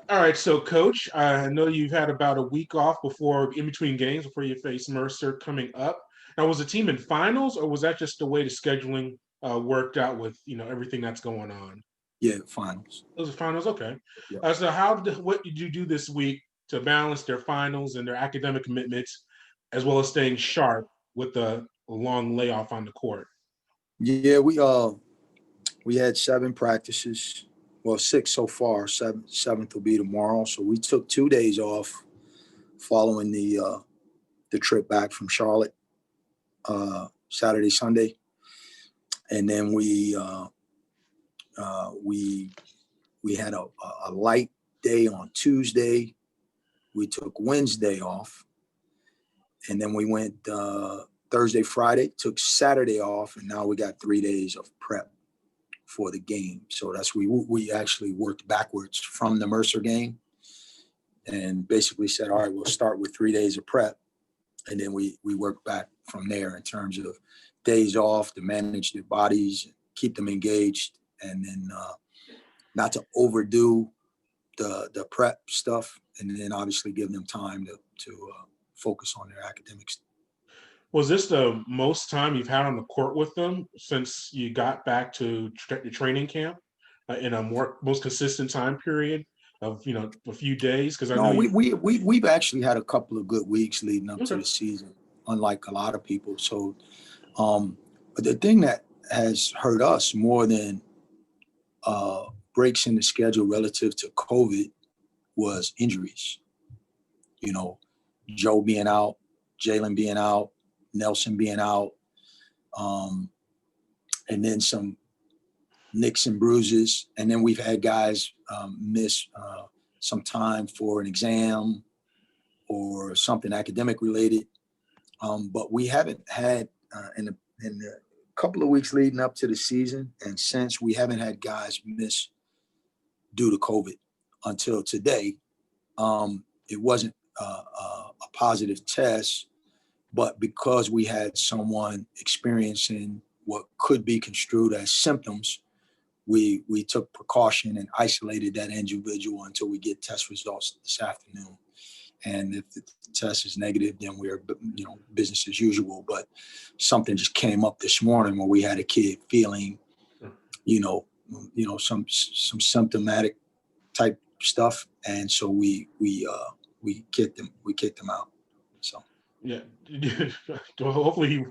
All right, so Coach, I know you've had about a week off before, in between games, before you face Mercer coming up. Now, was the team in finals, or was that just the way the scheduling worked out with everything that's going on? Yeah, finals. Those are finals, okay. Yeah. So, what did you do this week to balance their finals and their academic commitments, as well as staying sharp with the long layoff on the court? Yeah, we had 7 practices. Well, 6 so far. Seventh will be tomorrow. So we took 2 days off following the trip back from Charlotte, Saturday, Sunday, and then we had a light day on Tuesday. We took Wednesday off, and then we went Thursday, Friday. Took Saturday off, and now we got 3 days of prep for the game. So we actually worked backwards from the Mercer game, and basically said, all right, we'll start with 3 days of prep, and then we work back from there in terms of days off to manage their bodies, keep them engaged, and then not to overdo the prep stuff, and then obviously give them time to focus on their academics. Was this the most time you've had on the court with them since you got back to the training camp in a most consistent time period of a few days? Because I know No, you. we've actually had a couple of good weeks leading up to Okay. the season, unlike a lot of people. So, but the thing that has hurt us more than breaks in the schedule relative to COVID was injuries. You know, Joe being out, Jalen being out, Nelson being out, um, and then some nicks and bruises. And then we've had guys miss some time for an exam or something academic related. But we haven't had in the couple of weeks leading up to the season and since, we haven't had guys miss due to COVID until today. It wasn't a positive test, but because we had someone experiencing what could be construed as symptoms, we took precaution and isolated that individual until we get test results this afternoon. And if the test is negative, then we're business as usual. But something just came up this morning where we had a kid feeling, you know, some symptomatic type stuff, and so we kicked him out. So Yeah. Well, hopefully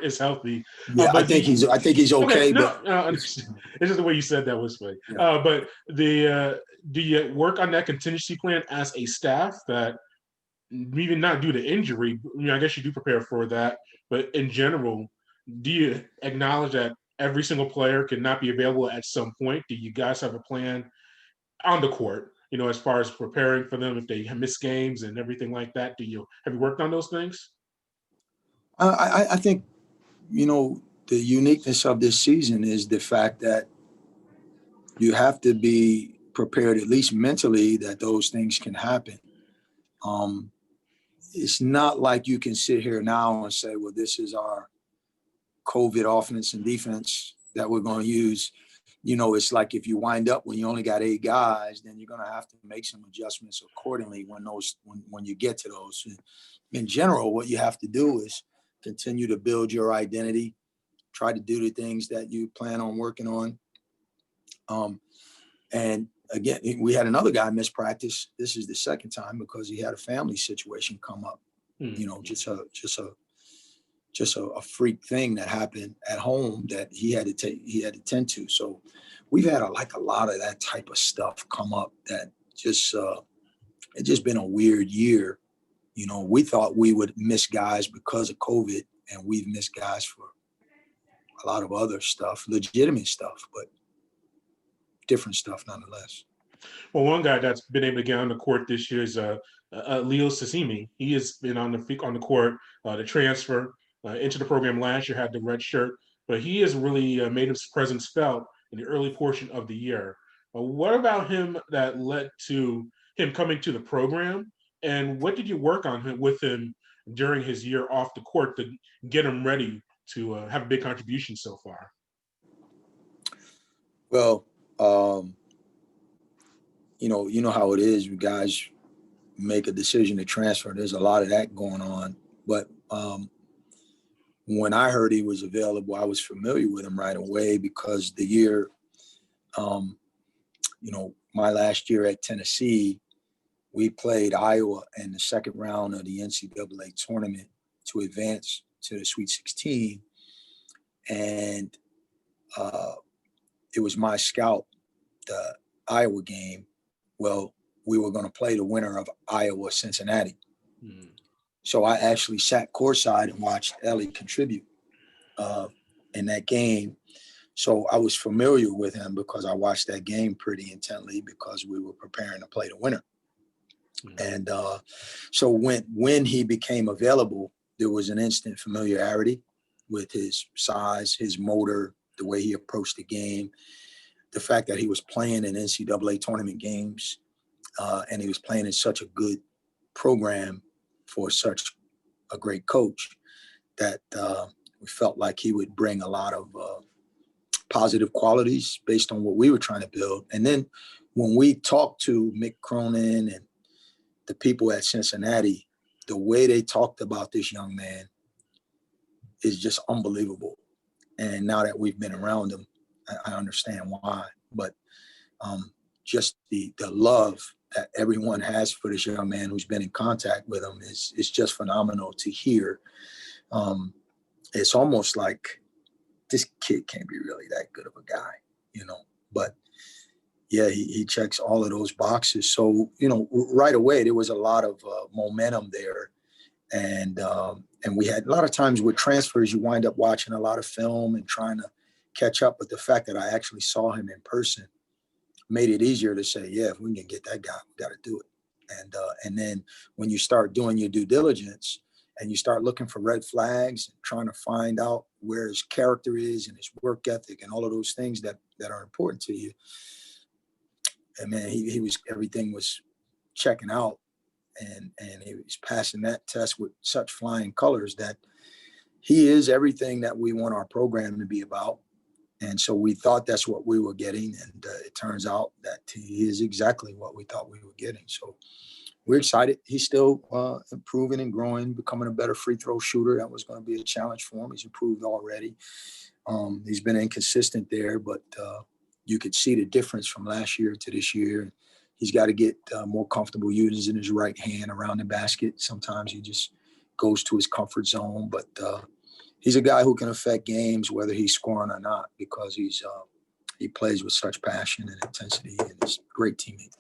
is healthy. yeah, I But think he's okay, okay, but no, no, I understand. It's just the way you said that was funny. yeah. But do you work on that contingency plan as a staff that even not due to injury? I mean, I guess you do prepare for that, but in general, do you acknowledge that every single player cannot be available at some point? Do you guys have a plan on the court? As far as preparing for them if they miss games and everything like that. Have you worked on those things? I think the uniqueness of this season is the fact that you have to be prepared, at least mentally, that those things can happen. Um, it's not like you can sit here now and say, well, this is our COVID offense and defense that we're going to use. It's like if you wind up when you only got 8 guys, then you're going to have to make some adjustments accordingly when you get to those. In general, what you have to do is continue to build your identity, try to do the things that you plan on working on. And again, we had another guy miss practice. This is the second time because he had a family situation come up. Hmm. Just a freak thing that happened at home that he had to tend to. So we've had a lot of that type of stuff come up that it's just been a weird year. We thought we would miss guys because of COVID, and we've missed guys for a lot of other stuff, legitimate stuff, but different stuff nonetheless. Well, one guy that's been able to get on the court this year is Eliel Nsoseme. He has been on the court, the transfer into the program last year, had the red shirt, but he has really made his presence felt in the early portion of the year. What about him that led to him coming to the program, and what did you work on with him during his year off the court to get him ready to have a big contribution so far? Well, um, you know how it is. You guys make a decision to transfer. There's a lot of that going on. But when I heard he was available, I was familiar with him right away because the year, my last year at Tennessee, we played Iowa in the second round of the NCAA tournament to advance to the Sweet 16. And it was my scout, the Iowa game. Well, we were going to play the winner of Iowa-Cincinnati. Mm-hmm. So I actually sat courtside and watched Ellie contribute in that game. So I was familiar with him because I watched that game pretty intently because we were preparing to play the winner. Mm-hmm. And so when he became available, there was an instant familiarity with his size, his motor, the way he approached the game, the fact that he was playing in NCAA tournament games, and he was playing in such a good program for such a great coach that we felt like he would bring a lot of positive qualities based on what we were trying to build. And then when we talked to Mick Cronin and the people at Cincinnati, the way they talked about this young man is just unbelievable. And now that we've been around him, I understand why. But just the love that everyone has for this young man who's been in contact with him is just phenomenal to hear. It's almost like this kid can't be really that good of a guy, But yeah, he checks all of those boxes. So, right away there was a lot of momentum there. And we had a lot of times with transfers, you wind up watching a lot of film and trying to catch up. But the fact that I actually saw him in person made it easier to say, yeah, if we can get that guy, we got to do it. And then when you start doing your due diligence and you start looking for red flags and trying to find out where his character is and his work ethic and all of those things that are important to you. And man, everything was checking out. And he was passing that test with such flying colors that he is everything that we want our program to be about. And so we thought that's what we were getting. And it turns out that he is exactly what we thought we were getting. So we're excited. He's still improving and growing, becoming a better free throw shooter. That was going to be a challenge for him. He's improved already. He's been inconsistent there, but you could see the difference from last year to this year. He's got to get more comfortable using his right hand around the basket. Sometimes he just goes to his comfort zone, but he's a guy who can affect games whether he's scoring or not because he plays with such passion and intensity, and he's a great teammate.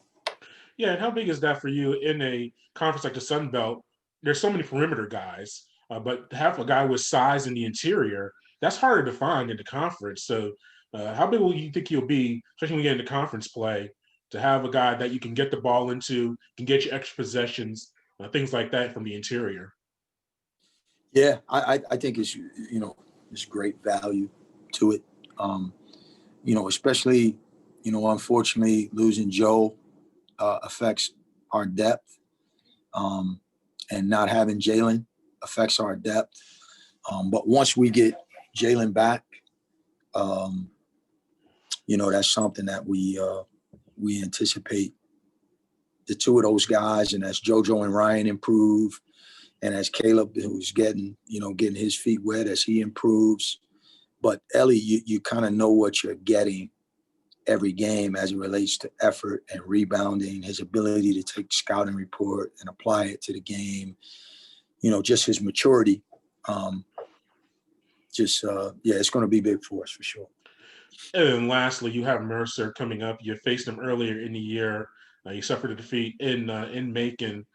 Yeah, and how big is that for you in a conference like the Sun Belt? There's so many perimeter guys, but to have a guy with size in the interior, that's harder to find in the conference. So how big will you think he'll be, especially when we get into conference play, to have a guy that you can get the ball into, can get you extra possessions, things like that from the interior? Yeah, I think it's great value to it. Especially, unfortunately losing Joe affects our depth, and not having Jalen affects our depth. But once we get Jalen back, that's something that we anticipate. The two of those guys, and as JoJo and Ryan improve, and as Caleb, who's getting his feet wet as he improves. But Ellie, you kind of know what you're getting every game as it relates to effort and rebounding, his ability to take scouting report and apply it to the game, just his maturity. It's going to be big for us for sure. And then lastly, you have Mercer coming up. You faced him earlier in the year. You suffered a defeat in Macon.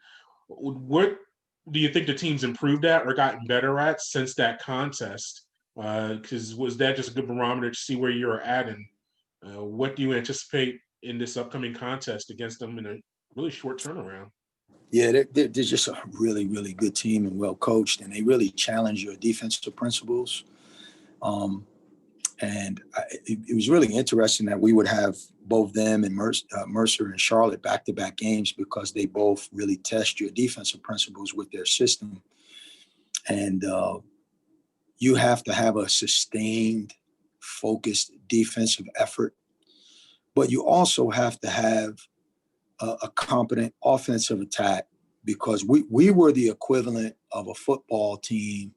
What do you think the team's improved at or gotten better at since that contest? Because was that just a good barometer to see where you're at, and what do you anticipate in this upcoming contest against them in a really short turnaround? Yeah, they're just a really, really good team and well coached, and they really challenge your defensive principles. And it was really interesting that we would have both them and Mercer and Charlotte back-to-back games because they both really test your defensive principles with their system. And you have to have a sustained, focused defensive effort, but you also have to have a competent offensive attack, because we were the equivalent of a football team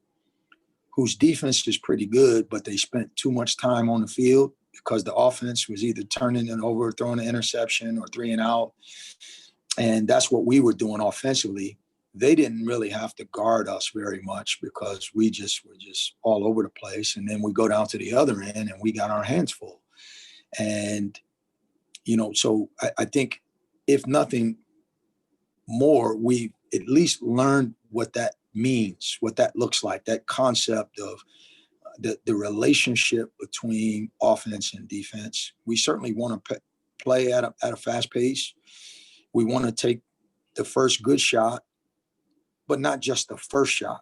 whose defense is pretty good, but they spent too much time on the field because the offense was either turning it over, throwing an interception, or 3 and out. And that's what we were doing offensively. They didn't really have to guard us very much because we just were just all over the place. And then we go down to the other end and we got our hands full. And, so I think if nothing more, we at least learned what that means, what that looks like, that concept of the relationship between offense and defense. We certainly want to play at a fast pace. We want to take the first good shot, but not just the first shot.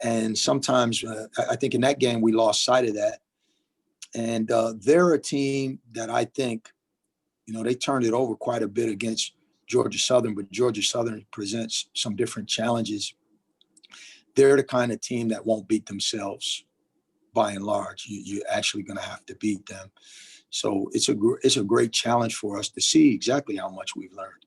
And sometimes I think in that game we lost sight of that. And they're a team that I think, they turned it over quite a bit against Georgia Southern, but Georgia Southern presents some different challenges. They're the kind of team that won't beat themselves by and large. You're actually going to have to beat them. So it's a great challenge for us to see exactly how much we've learned.